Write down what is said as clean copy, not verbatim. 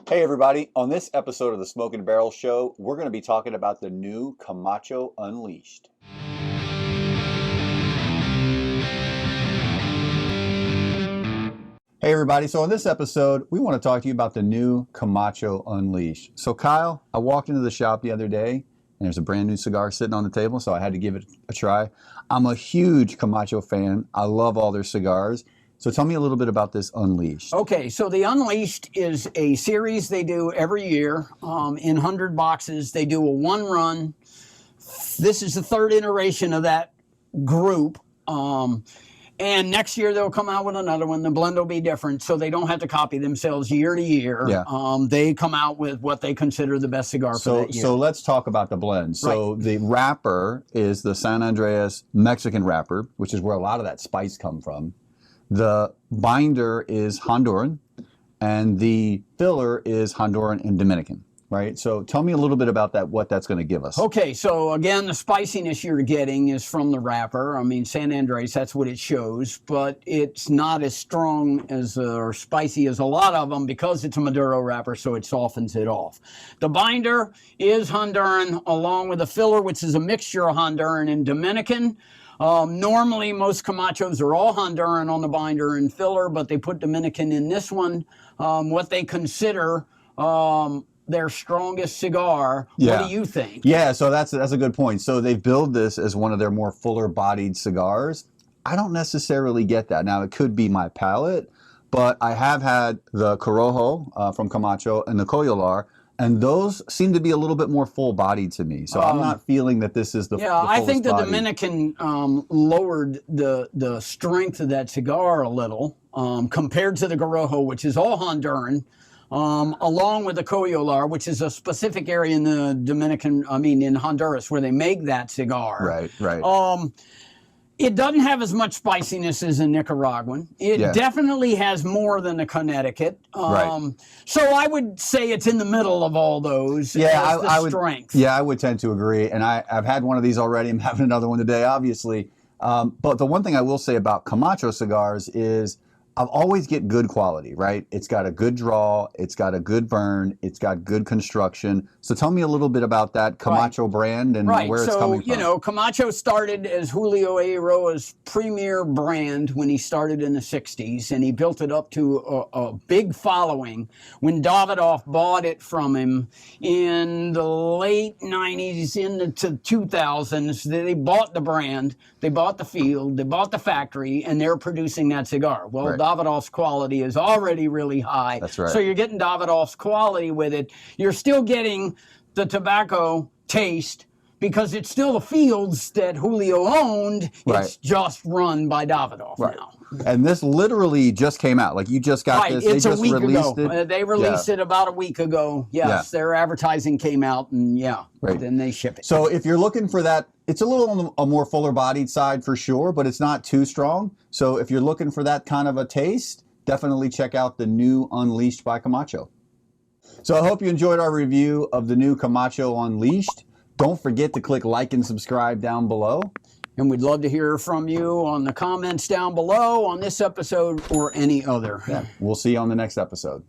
Hey everybody, on this episode of the Smokin Barrels show, we're going to be talking about the new Camacho Unleashed. Hey everybody, so on this episode, we want to talk to you about the new Camacho Unleashed. So Kyle, I walked into the shop the other day, and there's a brand new cigar sitting on the table, so I had to give it a try. I'm a huge Camacho fan. I love all their cigars. So tell me a little bit about this Unleashed. Okay, so the Unleashed is a series they do every year in 100 boxes. They do a one run. This is the third iteration of that group. And next year they'll come out with another one. The blend will be different, so they don't have to copy themselves year to year. Yeah. They come out with what they consider the best cigar for that year. So let's talk about the blend. So the wrapper is the San Andreas Mexican wrapper, which is where a lot of that spice come from. The binder is Honduran, and the filler is Honduran and Dominican, right? So tell me a little bit about that, what that's going to give us. Okay, so again, the spiciness you're getting is from the wrapper. I mean, San Andreas, that's what it shows, but it's not as strong as or spicy as a lot of them because it's a Maduro wrapper, so it softens it off. The binder is Honduran along with the filler, which is a mixture of Honduran and Dominican. Normally, most Camachos are all Honduran on the binder and filler, but they put Dominican in this one. What they consider their strongest cigar. Yeah. What do you think? Yeah, so that's a good point. So they've billed this as one of their more fuller-bodied cigars. I don't necessarily get that. Now, it could be my palate, but I have had the Corojo from Camacho and the Coyolar, and those seem to be a little bit more full-bodied to me. So I'm not feeling that this is the I think the bodied. Dominican lowered the strength of that cigar a little compared to the Corojo, which is all Honduran, along with the Coyolar, which is a specific area in the in Honduras where they make that cigar. Right. It doesn't have as much spiciness as a Nicaraguan. It definitely has more than a Connecticut. So I would say it's in the middle of all those. Yeah, I would. Strength. Yeah, I would tend to agree. And I've had one of these already. I'm having another one today, obviously. But the one thing I will say about Camacho cigars is I'll always get good quality, right? It's got a good draw, it's got a good burn, it's got good construction. So tell me a little bit about that Camacho brand and where it's coming from. You know, Camacho started as Julio Eiroa's premier brand when he started in the 60s, and he built it up to a big following. When Davidoff bought it from him in the late 90s into 2000s, they bought the brand, they bought the field, they bought the factory, and they're producing that cigar. Well, Davidoff's quality is already really high. That's right. So you're getting Davidoff's quality with it. You're still getting the tobacco taste because it's still the fields that Julio owned. It's just run by Davidoff now. And this literally just came out. Like you just got this. It's they just a week released ago. It. They released it about a week ago. Yes, their advertising came out, and then they ship it. So if you're looking for that, it's a little on a more fuller bodied side for sure, but it's not too strong. So if you're looking for that kind of a taste, definitely check out the new Unleashed by Camacho. So I hope you enjoyed our review of the new Camacho Unleashed. Don't forget to click like and subscribe down below. And we'd love to hear from you on the comments down below on this episode or any other. We'll see you on the next episode.